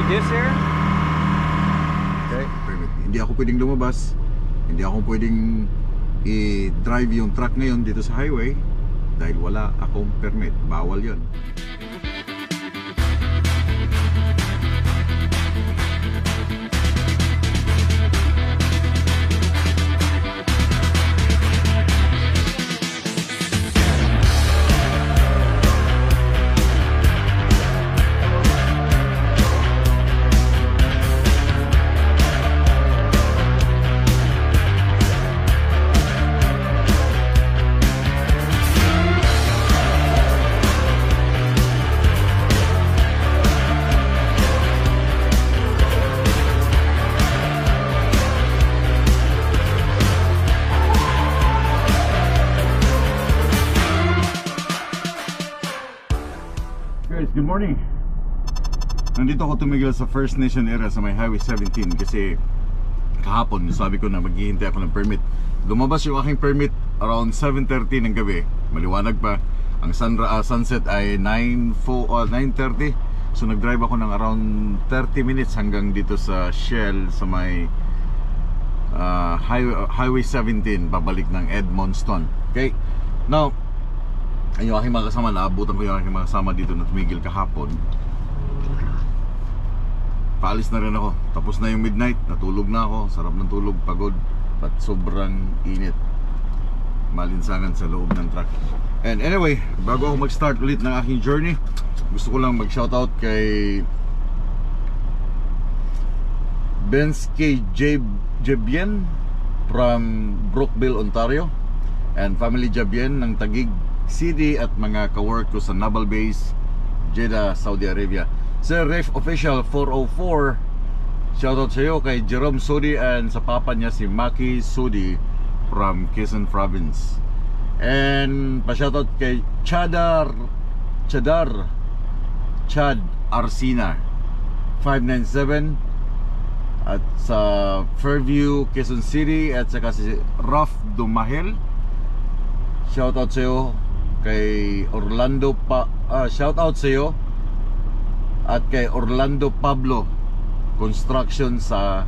Yes, sir. Okay, permit. Hindi ako pwedeng lumabas. Hindi ako pwedeng i-drive yung truck ngayon dito sa highway dahil wala akong permit. Bawal yun. Guys, good morning. Nandito ako tumigil sa First Nation area sa may Highway 17 kasi kahapon sabi ko na maghihintay ako ng permit. Lumabas yung aking permit around 7:30 ng gabi. Maliwanag pa. Ang sunset ay 9:30. So nag-drive ako ng around 30 minutes hanggang dito sa Shell sa may Highway 17 pabalik ng Edmonston. Okay. Now, yung aking mga kasama, naabutan ko yung aking mga kasama dito na tumigil kahapon. Paalis na rin ako. Tapos na yung midnight, natulog na ako. Sarap ng tulog, pagod. At sobrang init. Malinsangan sa loob ng truck. And anyway, bago ako mag-start ulit ng aking journey, gusto ko lang mag-shoutout kay Benz K. Jebien from Brookville, Ontario, and Family Jebien ng Taguig City at mga kawork ko sa Naval Base, Jeddah, Saudi Arabia. Sir Ref Official 404, shoutout sa iyo kay Jerome Sudi and sa papa niya si Maki Sudi from Quezon Province. And pa-shoutout kay Chad Arsina 597 at sa Fairview, Quezon City, at saka si Raf Dumahel. Shoutout sa iyo kay Orlando shoutout sa iyo at kay Orlando Pablo Construction sa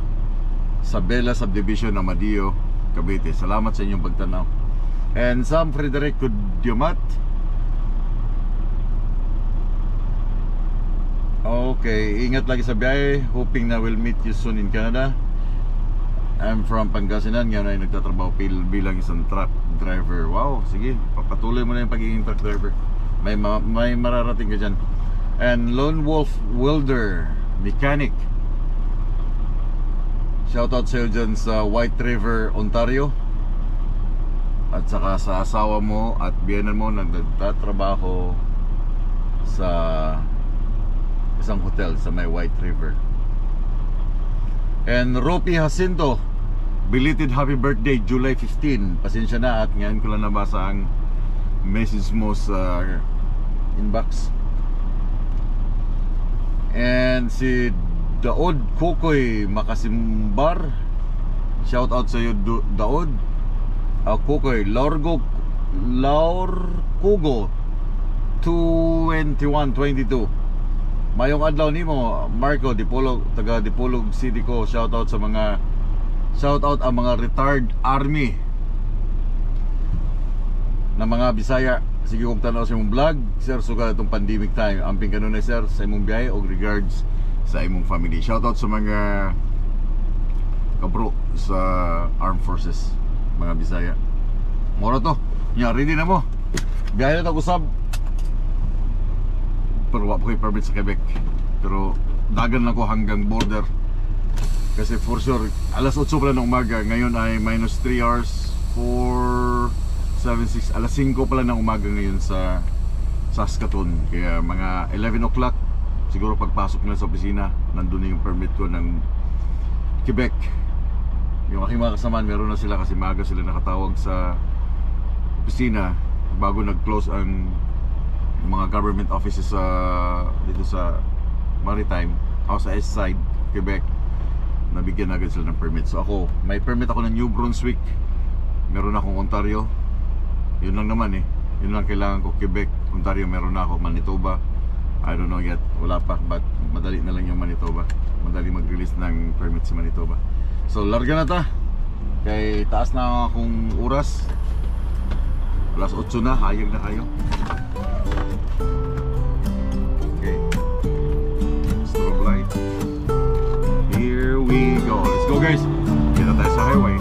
Bella Subdivision, Amadillo, Cavite. Salamat sa inyong pagtanaw. And Sam Frederico Diamat. Okay, ingat lagi sa biyahe. Hoping na we'll meet you soon in Canada. I'm from Pangasinan, ngayon ay nagtatrabaho bilang isang truck driver. Wow, sige, papatuloy mo na yung pagiging truck driver. May mararating ka dyan. And Lone Wolf Welder Mechanic, shoutout sa'yo dyan sa White River, Ontario. At saka sa asawa mo at biyenan mo nagtatrabaho sa isang hotel sa may White River. And Ropi Jacinto, belated happy birthday, July 15. Pasensya na at ngayon ko lang nabasa ang message mo sa inbox. And si Daod Kukoy Makasimbar, shout out sa iyo Daod. Kukoy Laur Kugo 2122. Mayong adlaw nimo Marco Dipolog, taga Dipolog City ko. Shoutout ang mga retired army na mga Bisaya. Sige kong tanaw sa imong vlog, sir, sugal itong pandemic time. Amping kanunay sir sa imong biyahe o regards sa imong family. Shoutout sa mga kabro sa armed forces, mga Bisaya. Moro to, ready na mo. Biyahe na usab. Pero wala ko yung permit sa Quebec. Pero dagan lang ko hanggang border. Kasi for sure, alas 8 pala ng umaga. Ngayon ay minus 3 hours 4, 7, 6, alas 5 pala ng umaga ngayon sa Saskatoon. Kaya mga 11 o'clock siguro pagpasok nila sa opisina, nandun na yung permit ko ng Quebec. Yung aking mga kasamaan, meron na sila kasi maaga sila nakatawag sa opisina bago nag-close ang mga government offices dito sa Maritime o sa East Side, Quebec. Nabigyan agad sila ng permit. So ako, may permit ako ng New Brunswick, meron akong Ontario. Yun lang naman Yun lang kailangan ko. Quebec, Ontario meron na ako. Manitoba, I don't know yet, wala pa. But madali na lang yung Manitoba. Madali mag-release ng permit si Manitoba. So larga na ta. Kay taas na akong oras. Alas 8 na, hayag na kayo. Okay. Strobe light. Here we go. Let's go guys. Kita tayo sa highway.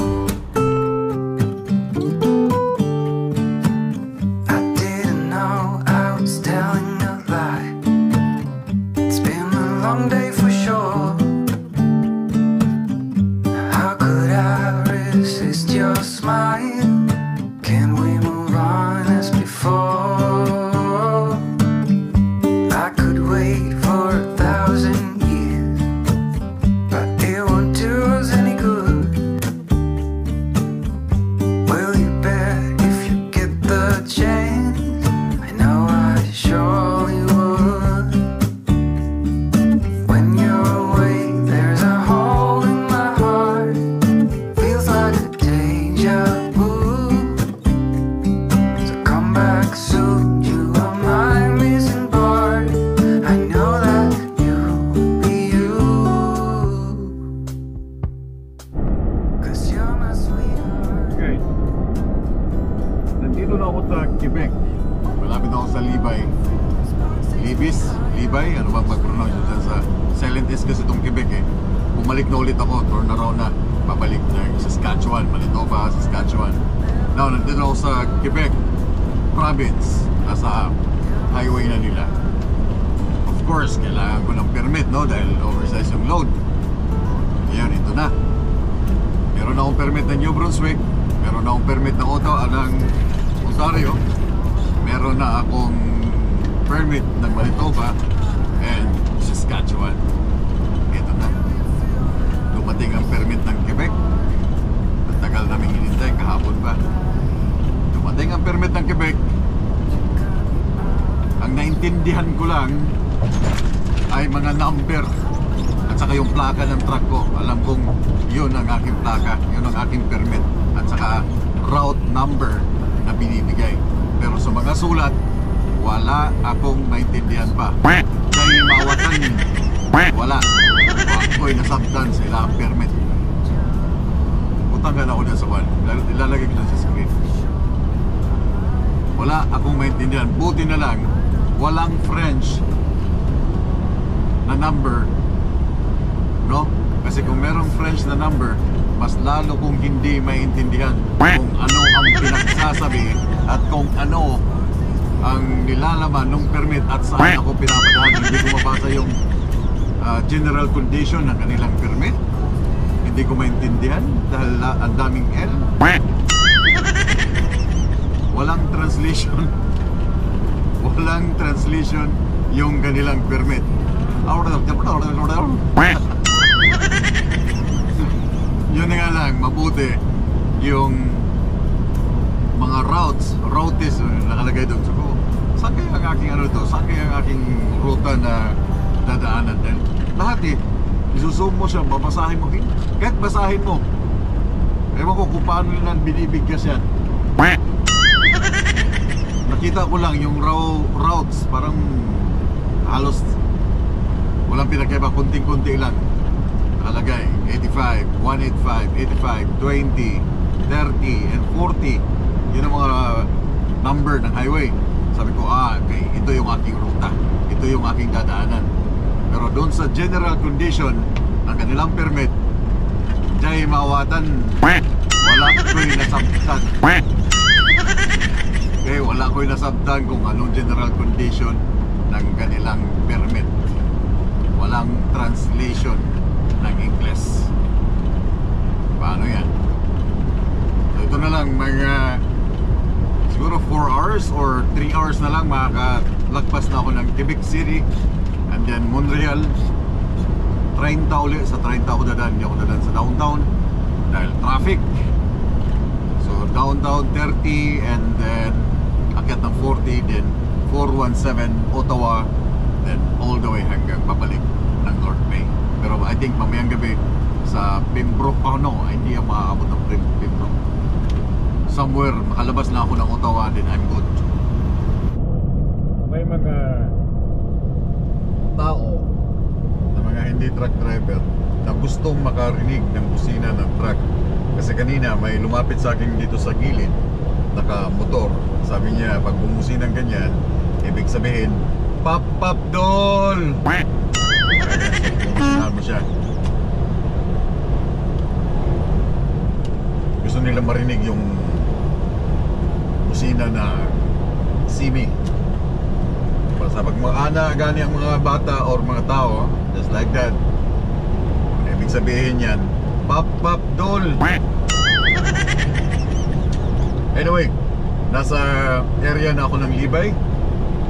Quebec. Malapit ako sa Libay. Libay? Ano ba mag-pronounce dyan sa silent S kasi itong Quebec eh. Bumalik na ulit ako, turn around na. Babalik na sa Saskatchewan, Manitoba, Saskatchewan. Now, nandito ako sa Quebec province. Nasa highway na nila. Of course, kailangan ko ng permit, no? Dahil oversize yung load. Ayan, ito na. Meron akong permit ng New Brunswick. Meron akong permit ng Ontario. Meron na akong permit ng Manitoba and Saskatchewan. Ito na. Dumating ang permit ng Quebec. Tagal namin hinintay, kahapon pa. Dumating ang permit ng Quebec. Ang naintindihan ko lang ay mga number at saka yung plaka ng truck ko. Alam kong yun ang aking plaka, yun ang aking permit, at saka route number na binibigay. Pero sa mga sulat, wala akong maintindihan pa. Dahil mawatan, wala. Ako'y nasabtan sa ilang permit. Utang ka na ako dyan sa one. Ilalagay ko dyan sa screen. Wala akong maintindihan. Buti na lang, walang French na number, no? Kasi kung merong French na number, mas lalo kong hindi maintindihan kung ano ang pinagsasabi at kung ano ang nilalaman ng permit at saan ako pinapadaan. Hindi ko mabasa yung general condition ng kanilang permit. Hindi ko maintindihan dahil ang daming L. Walang translation. Walang translation yung kanilang permit. Yun na nga lang, mabuti yung mga routes nakalagay doon. So, saan kaya ang aking saan kaya ang aking ruta na dadaanan din? Lahat eh, isusum mo siya, babasahin mo. Kahit basahin mo, ewan ko kung paano nila binibigkas yan. Nakita ko lang yung routes, parang halos walang pinagkaiba, kunting-kunti lang. Nakalagay 85, 185, 85, 20, 30, and 40. Yun ang mga number ng highway. Sabi ko, okay, ito yung aking ruta, ito yung aking dadaanan. Pero doon sa general condition ng kanilang permit, jay mawatan, wala ko'y nasabtan. Okay, wala ko'y nasabtan kung anong general condition ng kanilang permit. Walang translation ng English. Paano yan? So ito na lang, mga siguro 4 hours or 3 hours na lang makakalagpas na ako ng Quebec City and then Montreal. 30 ulit, sa 30 ako dadaan, hindi ako dadaan sa downtown dahil traffic. So downtown 30 and then akyat ng 40, then 417 Ottawa, then all the way hanggang papalik ng North Bay. Pero I think mamayang gabi sa Pembroke, hindi ako maaabot ng Pembroke. Somewhere, makalabas na ako ng Ottawa, then I'm good. May mga tao hindi truck driver na gustong makarinig ng busina ng truck. Kasi kanina may lumapit sa akin dito sa gilid, naka-motor. Sabi niya, pag bumusinang ganyan, ibig sabihin, pop pop dol! Bumusinahan mo siya. Gusto nila marinig yung busina na simi. Sa pag maana gani ang mga bata or mga tao, just like that, ibig sabihin yan, pop pop dol. Anyway, nasa area na ako ng Libay.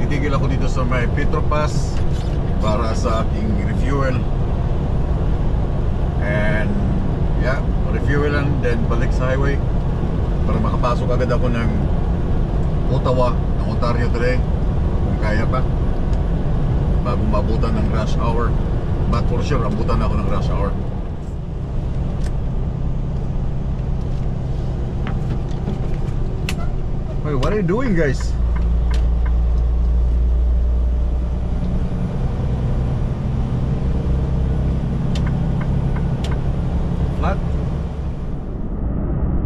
Titigil ako dito sa may Petropas para sa aking refuel. And yeah, refuelan, then balik sa highway para makapasok agad ako ng Ottawa, ng Ontario today, kung kaya pa, bago mabutan ng rush hour. But for sure, abutan ako ng rush hour. Hey, what are you doing, guys? Flat?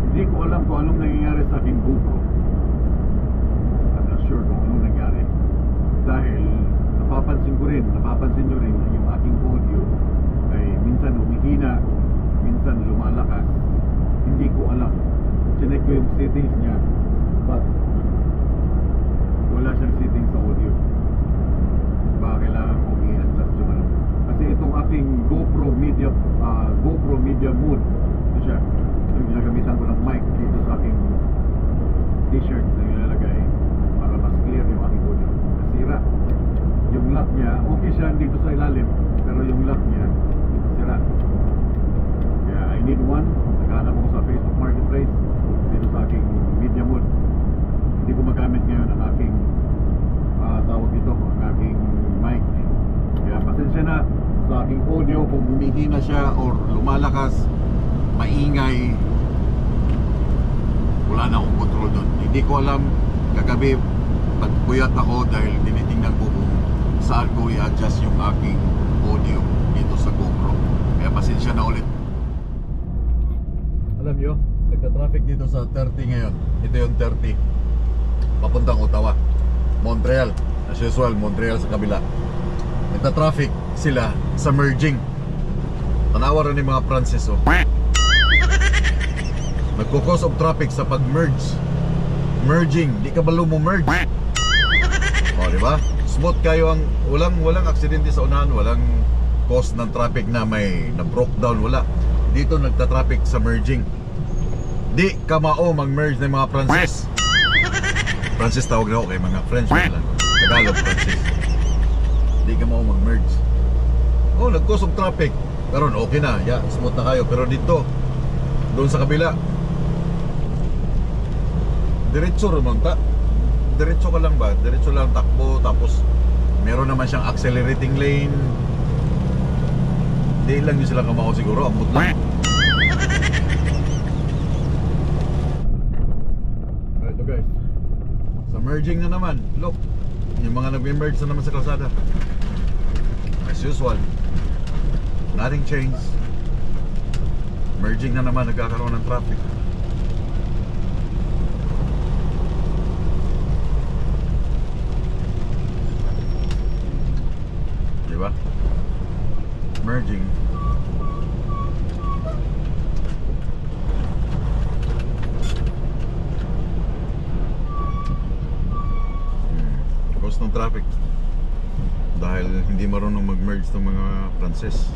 Hindi ko alam kung anong nangyayari sa aking GoPro. I'm not sure kung anong nangyari. Dahil napapansin nyo rin na yung aking audio ay minsan humihina, minsan lumalakas. Hindi ko alam. Chinek ko yung settings niya, but wala siyang settings sa audio. Baka kailangan kong i-adjust yung ano. Kasi itong aking GoPro Media Mode, ito siya, yung ginagamitan ko ng mic dito sa aking t-shirt na nilalagay para mas clear yung aking audio. Nasira yung lock niya. Okay siya dito sa ilalim, pero yung lock niya sira. Kaya I need one. Naghanap ako sa Facebook Marketplace dito sa aking media mode. Hindi ko magamit ngayon ang aking tawag dito, ang aking mic. Kaya pasensya na sa aking audio kung humihina siya or lumalakas, maingay. Wala na akong control doon. Hindi ko alam. Kagabi pagpuyat ako dahil tinitingnan ko kung saan ko i-adjust yung aking audio dito sa GoPro. Kaya pasensya na ulit. Alam nyo, nagka-traffic dito sa 30 ngayon. Ito yung 30 papuntang Ottawa, Montreal. As usual, Montreal sa kabila. Nagka-traffic sila sa merging. Tanawa rin yung mga Francis, oh. Nagko-cause of traffic sa pag-merge. Merging, di ka ba lumo-merge? O, diba? Smooth kayo ang walang aksidente sa unahan, walang cause ng traffic na may na-broke down, wala. Dito nagta-traffic sa merging. Di ka mao mag-merge ng mga Francis. Francis tawag na ako kay mga French lang. Tagalog Francis. Di ka mao mag-merge. Oh, nag-cause of traffic. Pero okay na, yeah, smooth na kayo. Pero dito, doon sa kabila, diretso naman ta. Diretso ka lang ba? Diretso lang takbo. Tapos meron naman siyang accelerating lane. Di lang yung sila kamao siguro. Ambot lang. Ito guys, sa merging na naman. Look, yung mga nag-merge na naman sa kalsada. As usual, nothing changed. Merging na naman, nagkakaroon ng traffic. Diba? Merging. Cause ng traffic dahil hindi marunong mag-merge ng mga Frances.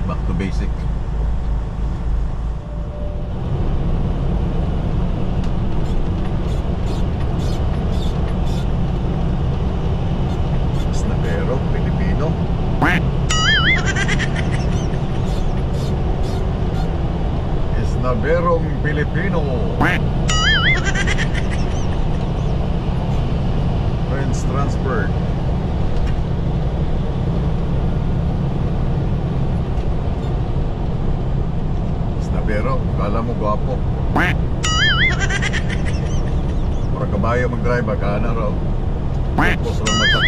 Back to basic. Snapero, Pilipino. Snaperong Pilipino. Friends transferred. Snapero, kala mo gwapo. Para kabayo mag-drive, kana raw. Tapos lang mata.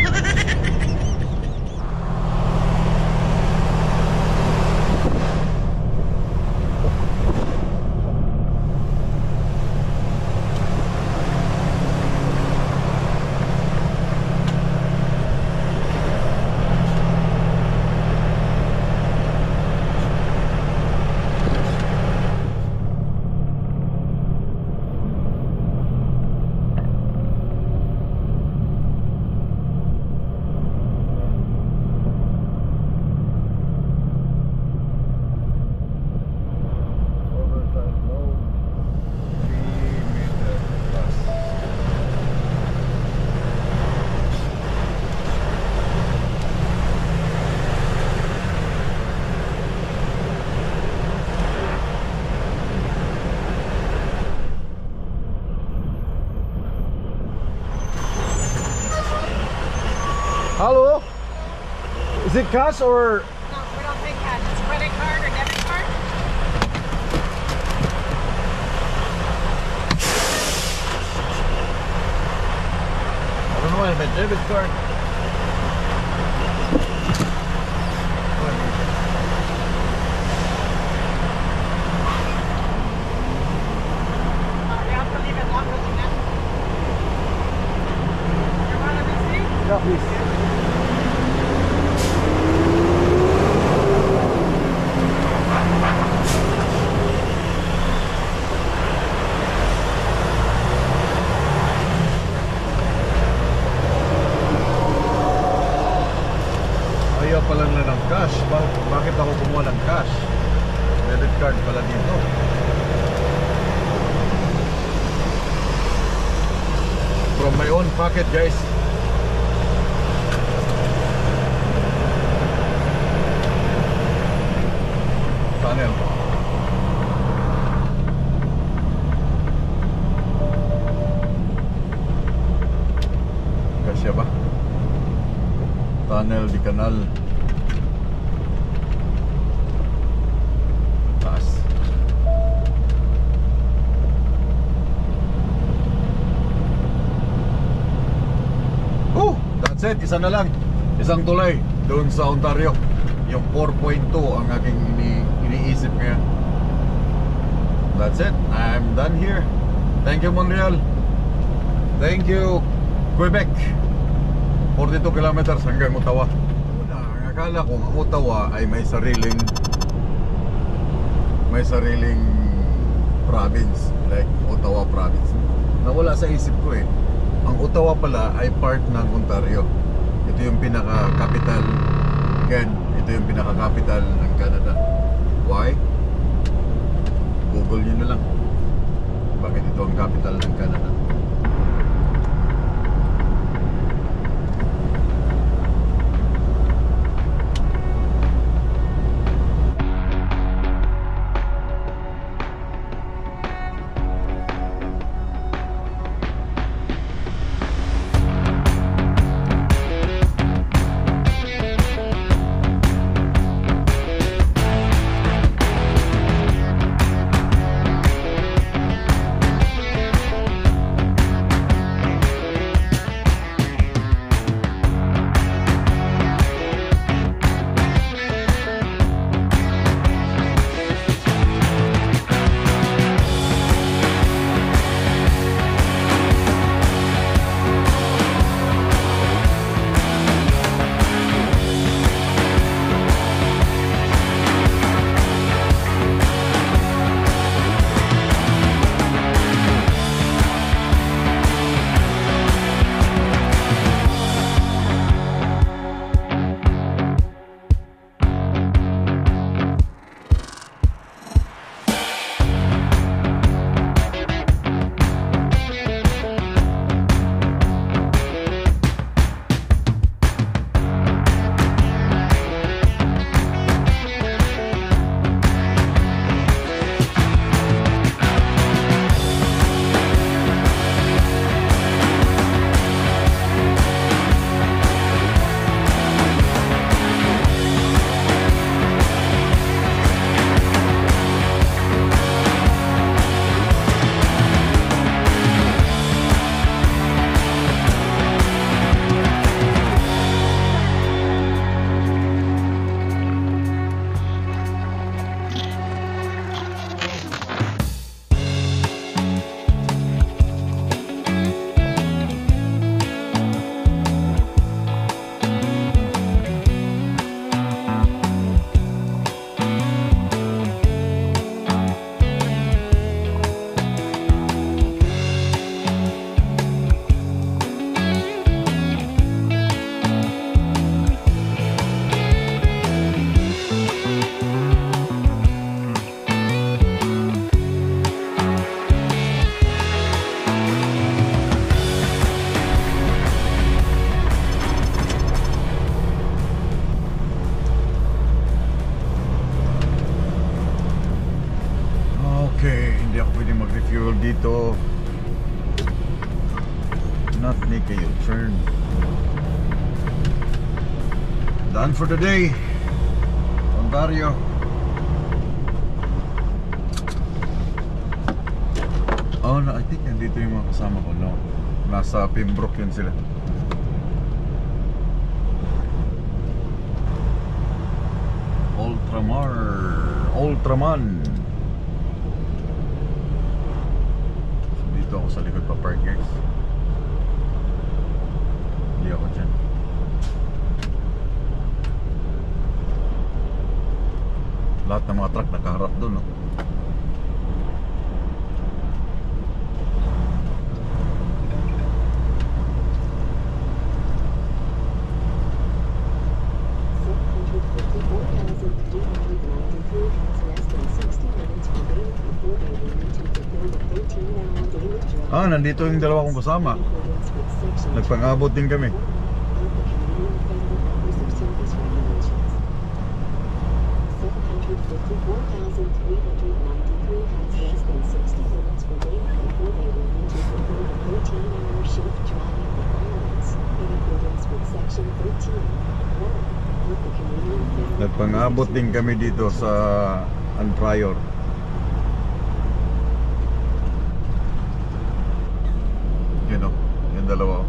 Hello? Is it cash or? No, we don't take cash. It's credit card or debit card. I don't know, I have a debit card. You have to leave it longer than that. You want a receipt? Yeah, please. Ayaw pala na ng cash. Bakit ako kumuha ng cash? Debit card pala dito. From my own pocket, guys. Tunnel. Kasya ba? Tunnel di kanal. Taas. That's it. Isa na lang. Isang tulay doon sa Ontario. Yung 4.2 ang aking iniisip ngayon. That's it. I'm done here. Thank you, Montreal. Thank you, Quebec. 42 kilometers hanggang Ottawa. Una, ang akala ko ang Ottawa ay may sariling province, like Ottawa province. Nawala sa isip ko eh. Ang Ottawa pala ay part ng Ontario. Ito yung pinaka-capital. Again, ito yung pinaka-capital ng Canada. Why? Google nyo na lang. Bakit ito ang capital ng Canada? dito. Not make a U-turn. Done for the day, Ontario. Oh no, I think nandito yung mga kasama ko, no? Nasa Pembroke yun sila. Ultraman. So, dito ako sa likod pa park, guys. Hindi ako dyan. Lahat ng mga truck nakaharap doon, no? Nandito yung dalawa kong kasama. Nagpang-abot din kami. Nagpang-abot din kami dito sa Anprior. Yun o, yung dalawa.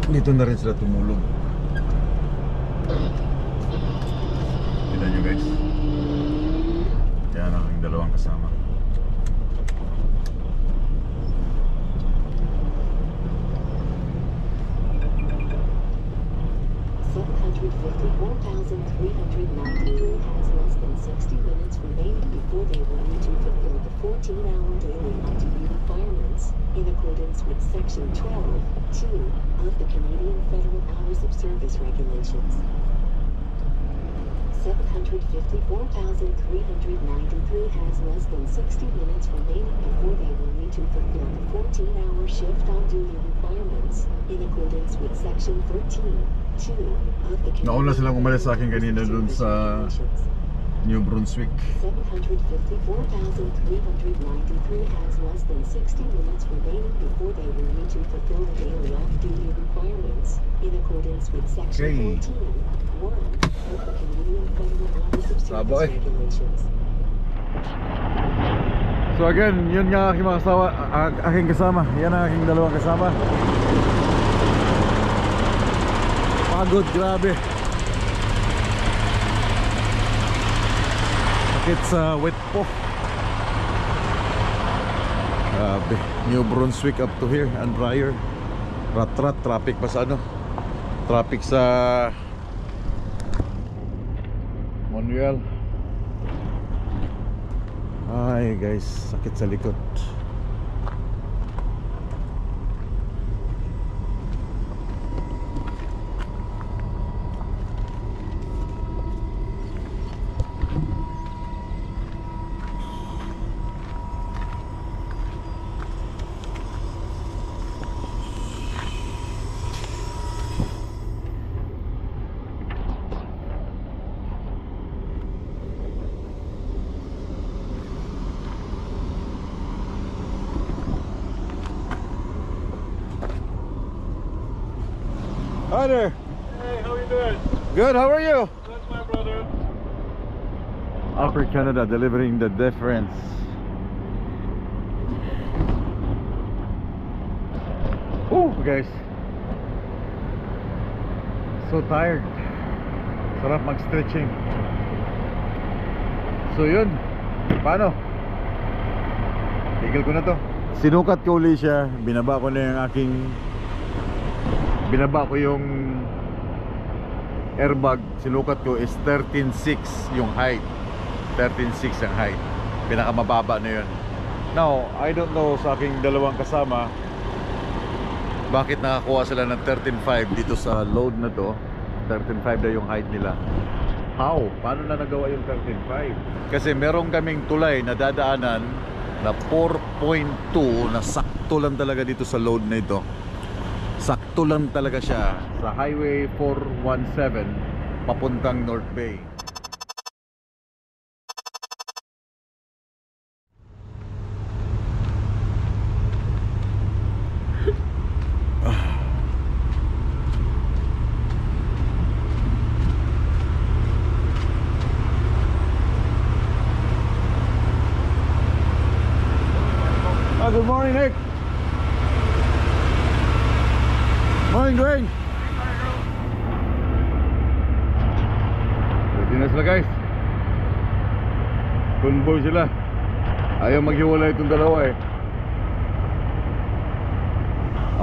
Dito na rin sila tumulog. Tignan nyo, guys. Yan ang aking dalawang kasama. has less than 60 minutes remaining before they will need to fulfill the 14-hour daily duty requirements in accordance with Section 12(2) of the Canadian Federal Hours of Service Regulations. 754,393 has less than 60 minutes remaining before they will need to fulfill the 14-hour shift on duty requirements in accordance with Section 13(2) of the Canadian Nauna silang umalis sa akin kanina dun sa New Brunswick. 754,393 has less than 60 minutes remaining before they will need to fulfill the daily off-duty requirements in accordance with Section 14(1) of the Canadian Federal Hours of Service Regulations. So again, yun nga aking mga kasama, aking kasama. Yan ang aking dalawang kasama. Pagod, grabe. Sakit sa wet po. Grabe. New Brunswick up to here, Anprior. Rat-rat, traffic pa sa ano? Traffic sa Montreal. Ay guys, sakit sa likod. Hi there. Hey, how are you doing? Good, how are you? That's my brother. Upper Canada delivering the difference. Oh, guys. So tired. Sarap mag-stretching. So yun. Paano? Tigil ko na to. Sinukat ko uli siya. Binaba ko na yung aking airbag. Sinukat ko is 13.6 yung height. 13.6 ang height. Pinakamababa na yun. Now, I don't know sa aking dalawang kasama bakit nakakuha sila ng 13.5 dito sa load na to. 13.5 na yung height nila. How? Paano na nagawa yung 13.5? Kasi meron kaming tulay na dadaanan na 4.2 na sakto lang talaga dito sa load na ito. Sakto lang talaga siya sa Highway 417 papuntang North Bay. Good morning, Nick. Morning, Dwayne. Ready na sila, guys. Convoy sila. Ayaw maghiwalay itong dalawa eh.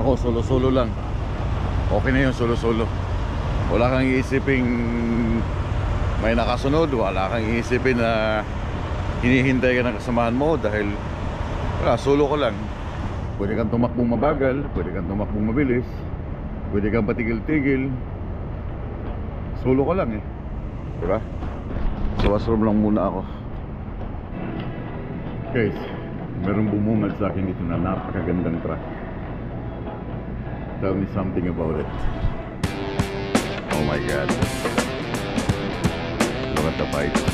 Ako solo-solo lang. Okay na yun, solo-solo. Wala kang iisiping may nakasunod. Wala kang iisipin na hinihintay ka ng kasamahan mo. Dahil wala, solo ko lang. Pwede kang tumakbong mabagal, pwede kang tumakbong mabilis, pwede kang patigil-tigil. Solo ko lang eh. Diba? Sa washroom lang muna ako. Guys, merong bumungad sa akin dito na napakagandang truck. Tell me something about it. Oh my God. Look at the pipes.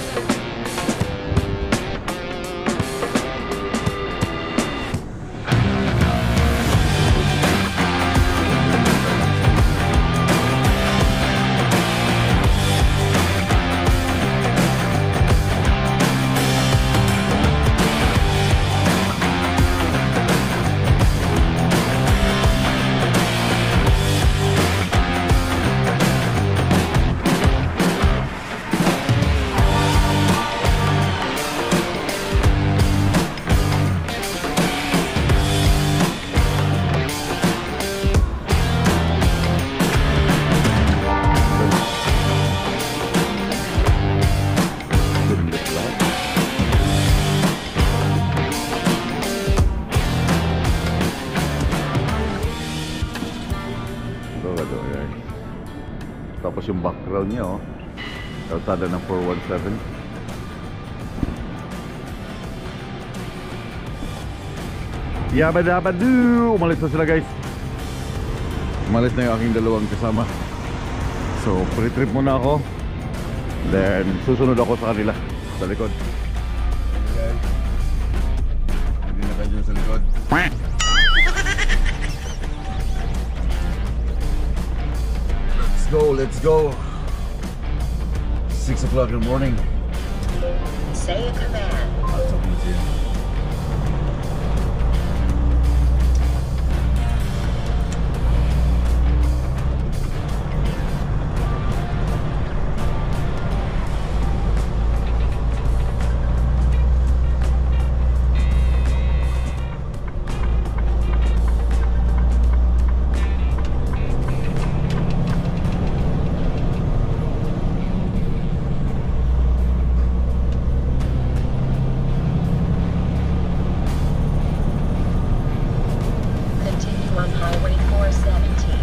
Tapos yung background niya, oh, kalsada ng 417. Yabadabadu! Umalis na sila, guys. Umalis na yung aking dalawang kasama. So pre-trip muna ako, then susunod ako sa kanila sa likod. Hindi na tayo dyan sa likod. Let's go. 6 o'clock in the morning. Say a command. I'll talk to you. On Highway 417.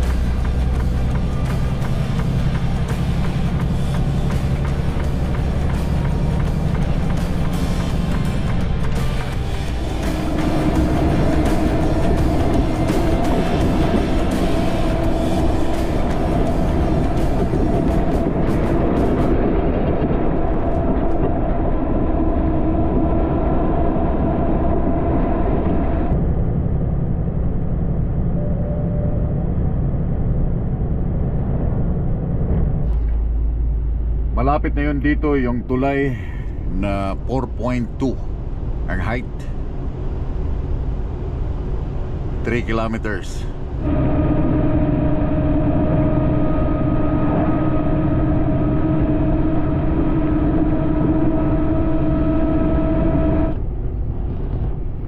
Malapit na yun dito yung tulay na 4.2 ang height. 3 kilometers.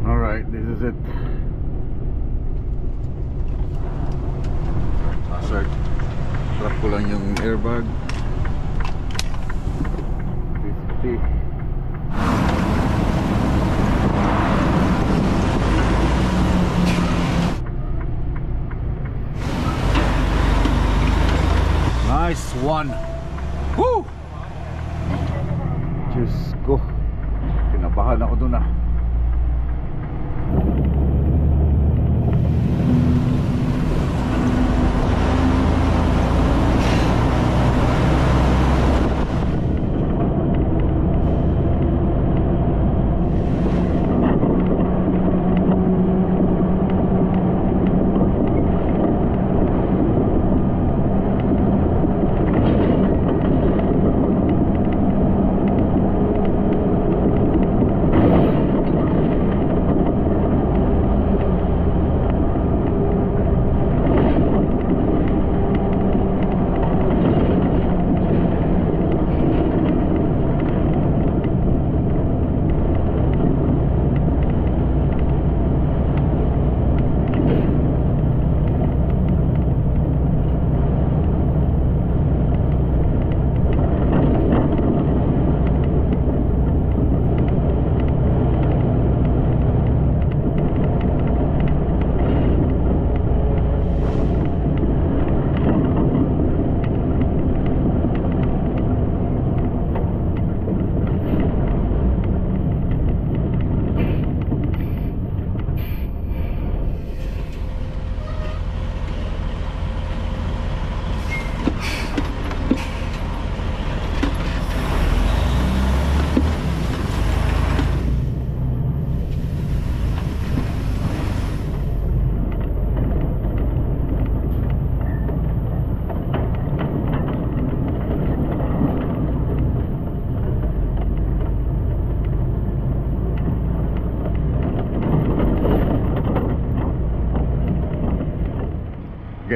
Alright, this is it. Hazard. Trap ko lang yung airbag. 50. Nice one. Woo! Diyos ko, kinabahan ako dun ah.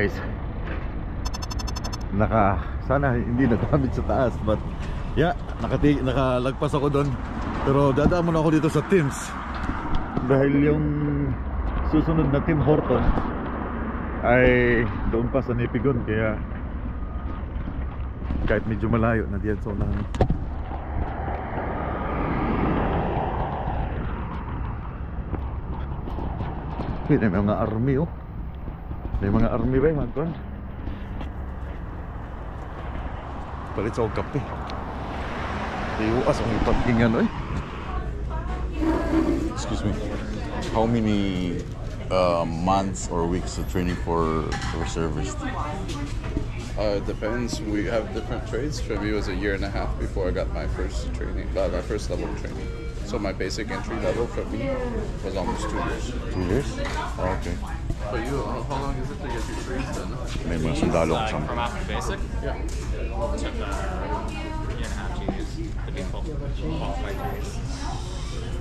guys. Sana hindi nagamit sa taas, but yeah, nakalagpas ako doon. Pero dadaan muna ako dito sa Tim's dahil yung susunod na Tim Horton ay doon pa sa Nipigon, kaya kahit medyo malayo na diyan sa unahan. May mga army, oh. May mga army ba yung mga palit sa kape. Iuas ang ipagkingan, eh. Excuse me. How many months or weeks of training for reservist? It depends. We have different trades. For me, it was 1.5 years before I got my first training, my first level of training. So my basic entry level for me was almost 2 years. 2 years? Oh, okay. For you, how long is it to get your trades done? May mga sundalo Like kasama. from after basic? Yeah. Took 1.5 years to be full qualified trades.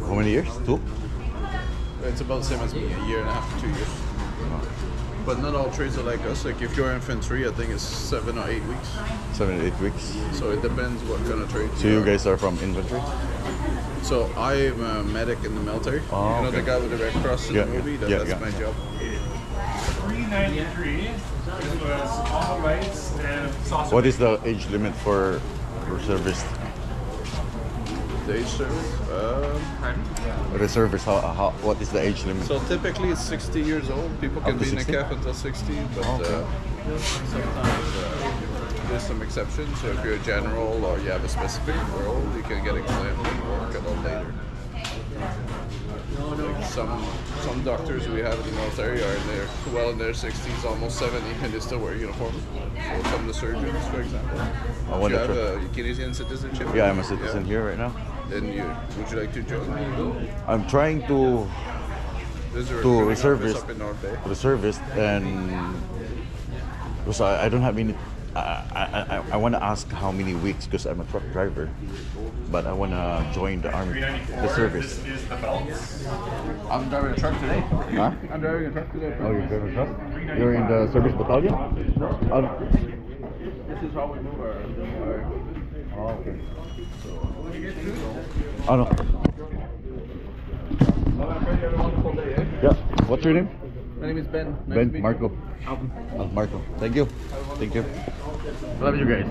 How many years? 2? It's about the same as me, 1.5 years to 2 years. But not all trades are like us. Like if you're infantry, I think it's 7 or 8 weeks. 7 or 8 weeks. So it depends what kind of trade. So you guys are from infantry? So I'm a medic in the military. Oh, you know the okay. guy with the Red Cross in Yeah, the movie? yeah, That's yeah. my job. 393. This was all lights and sausage. What is the age limit for reservist? The age service? Pardon? Reservist, what is the age limit? So typically it's 60 years old. People Up can to be in the 60? CAF until 60, but Okay. sometimes there's some exceptions. So if you're a general or you have a specific role, you can get exempt and work a little later. Like some doctors we have in the military are in their 60s, almost 70, and they still wear uniform. So some of the surgeons, for example. I Do wonder you have if- a Canadian citizenship? Yeah, I'm a citizen here right now. Then would you like to join? I'm trying to There's a To recruiting reservist. office up in North Bay. reservist, and because I don't have any. I want to ask how many weeks, because I'm a truck driver, but I want to join the army, the service. This is the belts. I'm driving a truck today. Huh? I'm driving a truck today. Oh, you're driving a truck? You're in the service battalion? This is how we move our equipment. Oh, okay. Ano? Well, I pray you have a wonderful day, eh? Yeah. What's your name? My name is Ben. Nice to Ben, meet you. Marco. Marco. Thank you. Thank you. Love you guys.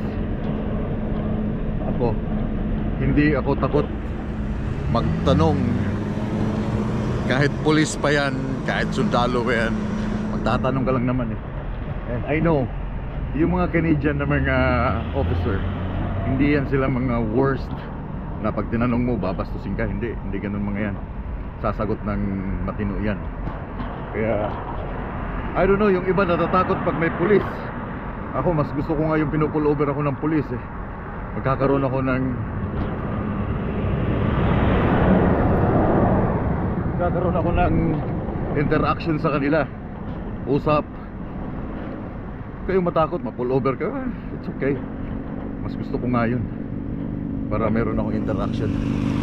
Hindi ako takot magtanong. Kahit pulis pa yan, kahit sundalo pa yan, magtatanong ka lang naman eh. And I know, yung mga Canadian na mga officer, hindi yan sila mga worst na pag tinanong mo, babastusin ka. Hindi ganun mga yan. Sasagot ng matino yan. Kaya I don't know, yung iba natatakot pag may pulis. Ako mas gusto ko nga yung pinupull over ako ng pulis eh. Magkakaroon ako ng interaction sa kanila. Usap. Kayo matakot, ma-pull over ka, it's okay. Mas gusto ko nga yun, para meron akong interaction.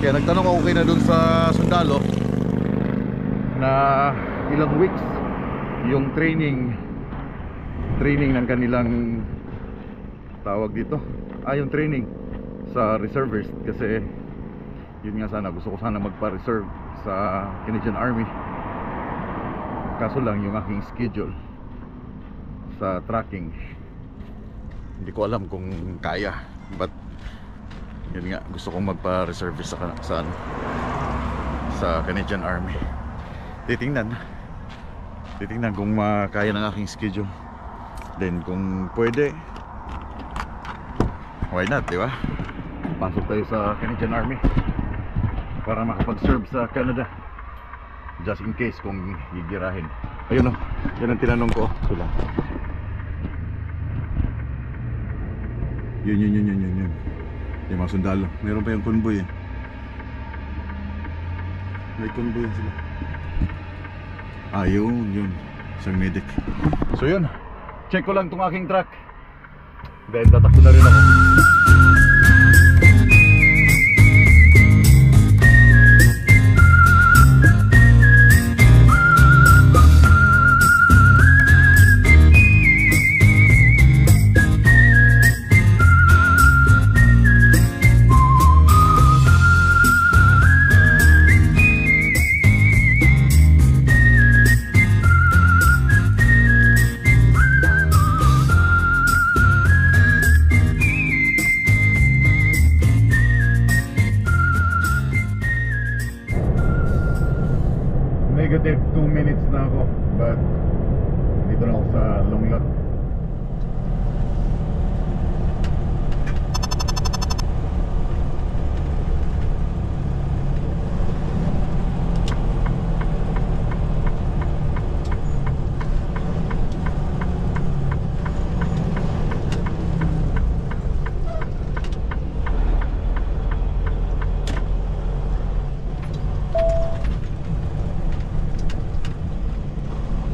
Kaya nagtanong ako kayo na dun sa sundalo na ilang weeks yung training ng kanilang tawag dito, yung training sa reservist. Kasi yun nga, sana gusto ko sana magpa-reserve sa Canadian Army, kaso lang yung aking schedule sa tracking, hindi ko alam kung kaya. But yun nga, gusto kong magpa-reservist sa Canadian Army. Titingnan kung kaya ng aking schedule. Then kung pwede, why not, di ba? Pasok tayo sa Canadian Army para makapag-serve sa Canada, just in case kung gigirahin. Ayun o, yan ang tinanong ko sila. Yun yung mga sundalo. Meron pa yung convoy eh. May convoy sila. Yun isang medic. So yun, check ko lang tong aking truck, then tatakbo na rin ako. Positive 2 minutes na ako. But dito na ako sa Longlak.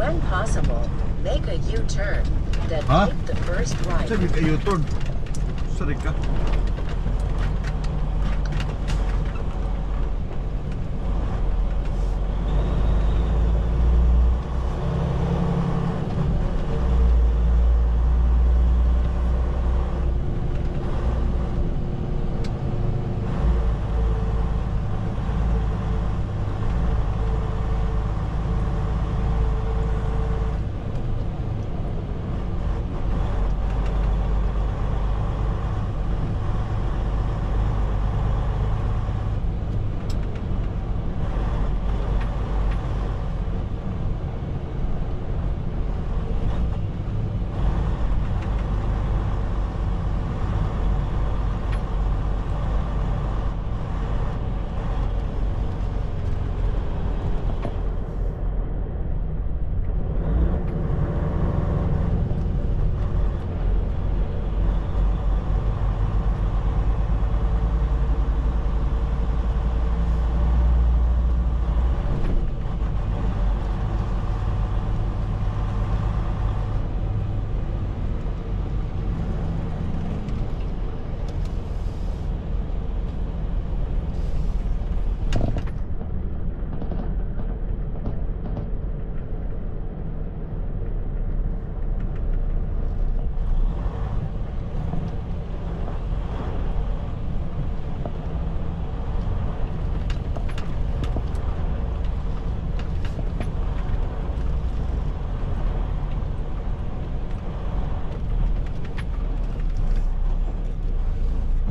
When possible, make a U-turn, then Huh? take the first right. Sabi ka U-turn. Sorry ka.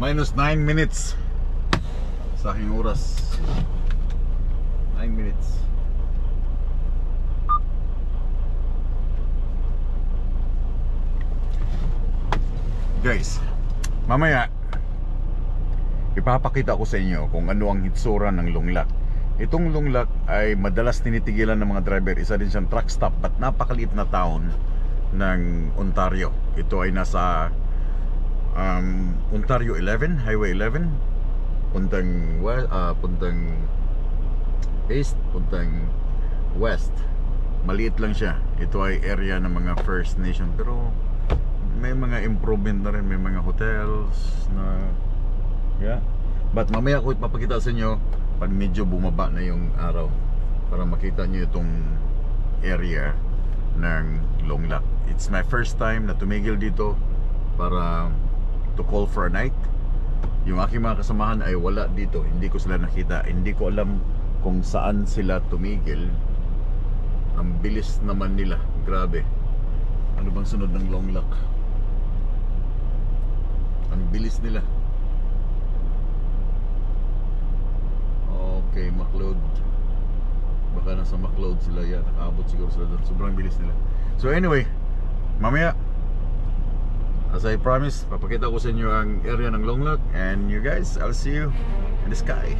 Minus 9 minutes sa aking oras. 9 minutes. Guys, mamaya ipapakita ko sa inyo kung ano ang hitsura ng Longlak. Itong Longlak ay madalas tinitigilan ng mga driver. Isa din siyang truck stop, but napakaliit na town ng Ontario. Ito ay nasa Ontario 11, Highway 11, puntang east, puntang west. Maliit lang siya. Ito ay area ng mga First Nation, pero may mga improvement na rin, may mga hotels na but mamaya ko ipapakita sa inyo pag medyo bumaba na yung araw para makita nyo itong area ng Longlak. It's my first time na tumigil dito para to call for a night. Yung aking mga kasamahan ay wala dito, hindi ko sila nakita, hindi ko alam kung saan sila tumigil. Ang bilis naman nila, grabe. Ano bang sunod ng Longlak? Ang bilis nila. Okay, Macleod. Baka nasa Macleod sila yan. Nakaabot siguro sila doon. Sobrang bilis nila. So anyway, mamaya, as I promised, papakita ko sa inyo ang area ng Longlak. And you guys, I'll see you in the sky.